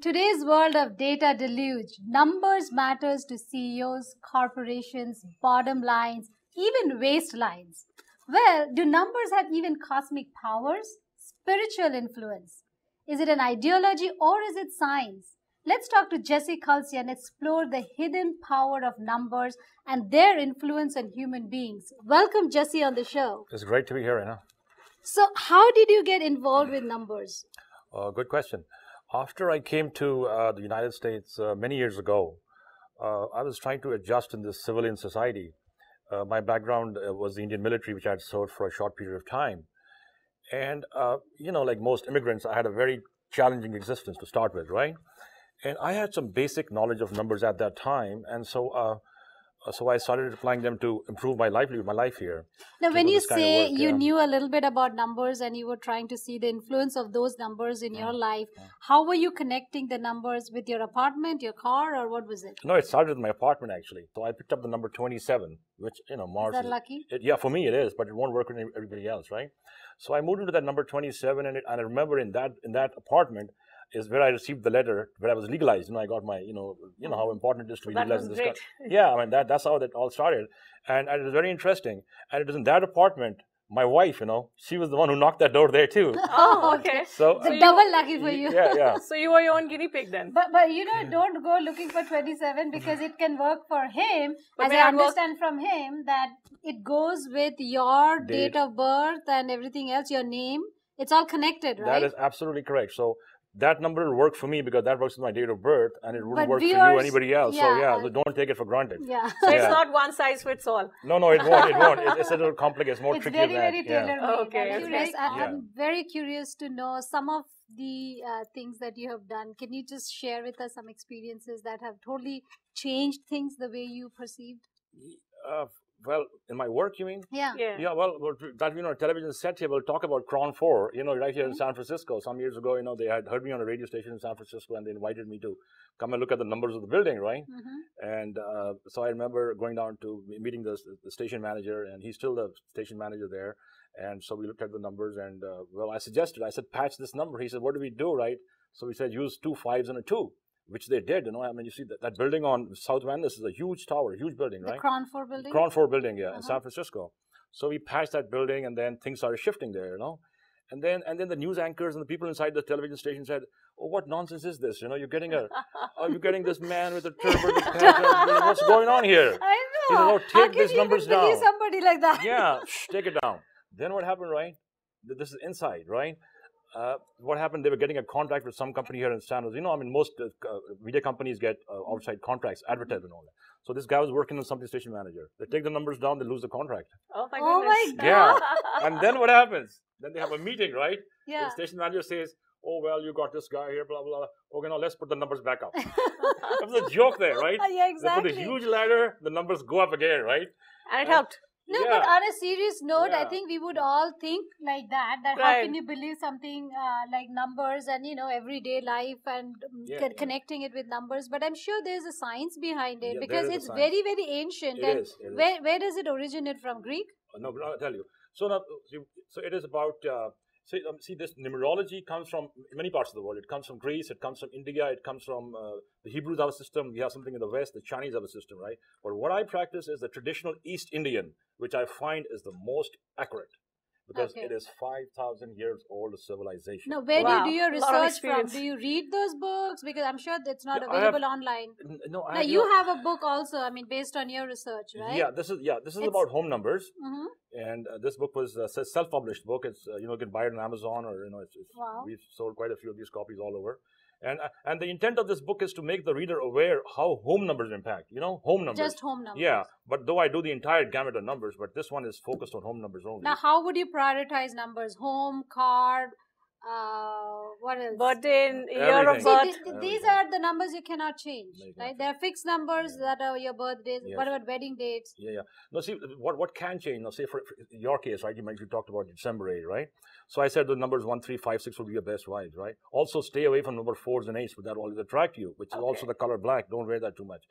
today's world of data deluge, numbers matters to CEOs, corporations, bottom lines, even waistlines. Well, do numbers have even cosmic powers? Spiritual influence? Is it an ideology or is it science? Let's talk to Jesse Kalsi and explore the hidden power of numbers and their influence on human beings. Welcome, Jesse, on the show. It's great to be here, Anna. So, how did you get involved with numbers? Good question. After I came to the United States many years ago, I was trying to adjust in this civilian society. My background was the Indian military, which I had served for a short period of time. And, like most immigrants, I had a very challenging existence to start with, right? And I had some basic knowledge of numbers at that time. And so I started applying them to improve my livelihood, my life here. Now, when you say you knew a little bit about numbers and you were trying to see the influence of those numbers in your life, how were you connecting the numbers with your apartment, your car, or what was it? No, it started with my apartment, actually. So I picked up the number 27, which, Mars is that lucky? Yeah, for me it is, but it won't work with everybody else, right? So I moved into that number 27, and I remember in that apartment is where I received the letter where I was legalized. I got my, how important it is to be legalized in this country. Yeah, I mean, that's how that all started. And it was very interesting. And it was in that apartment, my wife, she was the one who knocked that door there too. Oh, okay. So double lucky for you. Yeah. So you were your own guinea pig then. But don't go looking for 27 because it can work for him. But as I understand from him that it goes with your date of birth and everything else, your name. It's all connected, right? That is absolutely correct. So that number will work for me because that works with my date of birth, and it wouldn't work for you or anybody else. So don't take it for granted. Yeah. So it's not one size fits all. No, it won't. It's a little complicated. It's more tricky than that. It's very tailor-made. Okay. I'm very curious to know some of the things that you have done. Can you just share with us some experiences that have totally changed things the way you perceived? Well, in my work, you mean? Yeah. Well, that television set here will talk about Cron 4, right here in San Francisco. Some years ago, they had heard me on a radio station in San Francisco, and they invited me to come and look at the numbers of the building, right? And so I remember going down to meeting the station manager, and he's still the station manager there. And so we looked at the numbers, and I said, patch this number. He said, what do we do, right? So we said, use 2 5s and a 2. Which they did, I mean, you see that building on South Venice is a huge tower, a huge building, right? The Cron 4 building? Cron 4 building, yeah, in San Francisco. So we patched that building, and then things started shifting there, And then the news anchors and the people inside the television station said, "Oh, what nonsense is this? You're getting this man with a turban. What's going on here?" I know. He said, "Oh, take these numbers down." Believe somebody like that? Yeah, take it down. Then what happened, right? This is inside, right? What happened, they were getting a contract with some company here in San Jose. Most media companies get outside contracts, advertising and all that. So this guy was working as something station manager. They take the numbers down, they lose the contract. Oh my God. goodness. Yeah. And then what happens? Then they have a meeting, right? Yeah. The station manager says, "Oh, well, you got this guy here, blah, blah, blah. Okay, now let's put the numbers back up." That was a joke there, right? Yeah, exactly. They put a huge ladder, the numbers go up again, right? And it helped. No, but on a serious note, I think we would all think like that how can you believe something like numbers and, everyday life and connecting it with numbers. But I'm sure there's a science behind it because it's very, very ancient. It is. Where does it originate from? Greek? No, but I'll tell you. So it is about... this numerology comes from many parts of the world. It comes from Greece, it comes from India, it comes from the Hebrews have a system. We have something in the West, the Chinese have a system, right? But what I practice is the traditional East Indian, which I find is the most accurate because it is 5,000 years old civilization. Now, where do you do your research from? Do you read those books? Because I'm sure it's not available online. No, you have a book also, based on your research, right? Yeah, this is about home numbers. And this book was a self-published book. It's you can buy it on Amazon or we've sold quite a few of these copies all over. And the intent of this book is to make the reader aware how home numbers impact. Home numbers. Just home numbers. Yeah, but though I do the entire gamut of numbers, but this one is focused on home numbers only. Now, how would you prioritize numbers? Home, car, what else? Birthday, year of birth. These are the numbers you cannot change, right? There are fixed numbers that are your birthdays. Yes. What about wedding dates? Yeah. No, see, what can change? Now, say for your case, right? You talked about December 8, right? So I said the numbers 1, 3, 5, 6 would be your best wives, right? Also, stay away from number 4s and 8s, but that will always attract you, which is also the color black. Don't wear that too much.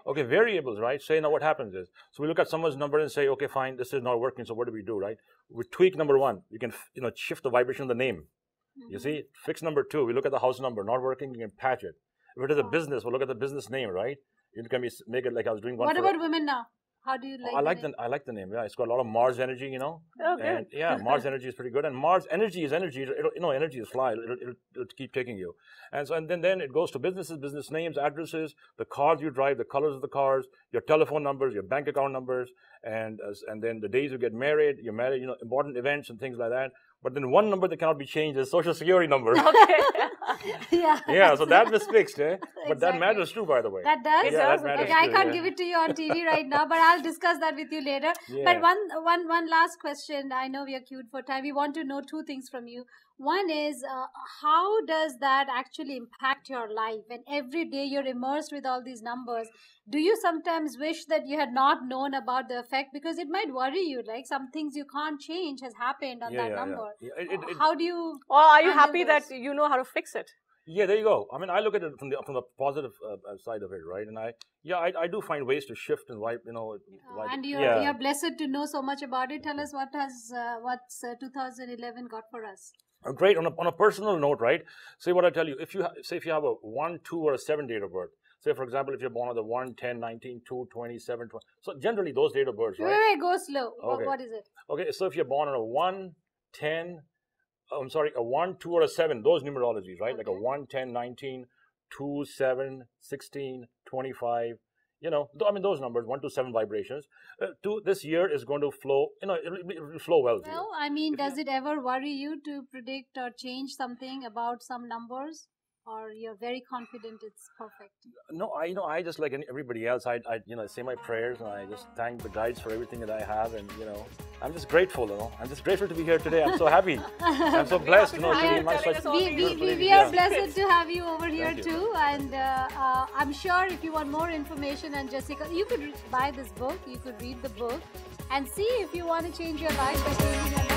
Okay, variables, right? Say now what happens is, so we look at someone's number and say, okay, fine, this is not working. So what do we do, right? We tweak number 1. You can shift the vibration of the name. You see, fix number 2. We look at the house number, not working, you can patch it. If it is a business, we'll look at the business name, right? It can be make it like I was doing one. What about women now? How do you like? I like the name. Yeah, it's got a lot of Mars energy, you know. Okay. And yeah, Mars energy is pretty good. And Mars energy is energy. Energy is fly. It'll keep taking you. And so and then it goes to businesses, business names, addresses, the cars you drive, the colors of the cars, your telephone numbers, your bank account numbers, and then the days you get married, you're married, important events and things like that. But then one number that cannot be changed is Social Security number. Okay. Yeah. So that was fixed, eh? But Exactly. that matters too, by the way. That does? Yeah, that matters Okay, I too, can't yeah. give it to you on TV right now, but I'll discuss that with you later. Yeah. But one last question. I know we are queued for time. We want to know two things from you. One is, how does that actually impact your life? And every day you're immersed with all these numbers. Do you sometimes wish that you had not known about the effect? Because it might worry you, like some things you can't change has happened on that number. Yeah. How do you... Or are you handle happy this? that you know how to fix it? Yeah, there you go. I mean, I look at it from the positive side of it, right? And I do find ways to shift and wipe, wipe. And you're blessed to know so much about it. Tell us what's 2011 got for us. Great. On a personal note, right? Say what I tell you. If you have a 1, 2, or a 7 date of birth. Say, for example, if you're born on the 1, 10, 19, 2, 27, 20. So generally those date of births, right? Wait, go slow. Okay. What is it? Okay, so if you're born on a 1, 10, a 1, 2, or a 7, those numerologies, right? Okay. Like a 1, 10, 19, 2, 7, 16, 25. Those numbers, 1 to 7 vibrations. This year is going to flow, it'll flow well. Well, I mean, does it ever worry you to predict or change something about some numbers? Or you're very confident it's perfect? No, I just like everybody else. I say my prayers and I just thank the guides for everything that I have, and I'm just grateful. I'm just grateful to be here today. I'm so happy. I'm so blessed. To be in my such we are blessed to have you over here you. too, and I'm sure if you want more information on Jessica, you could buy this book. You could read the book and see if you want to change your life by changing your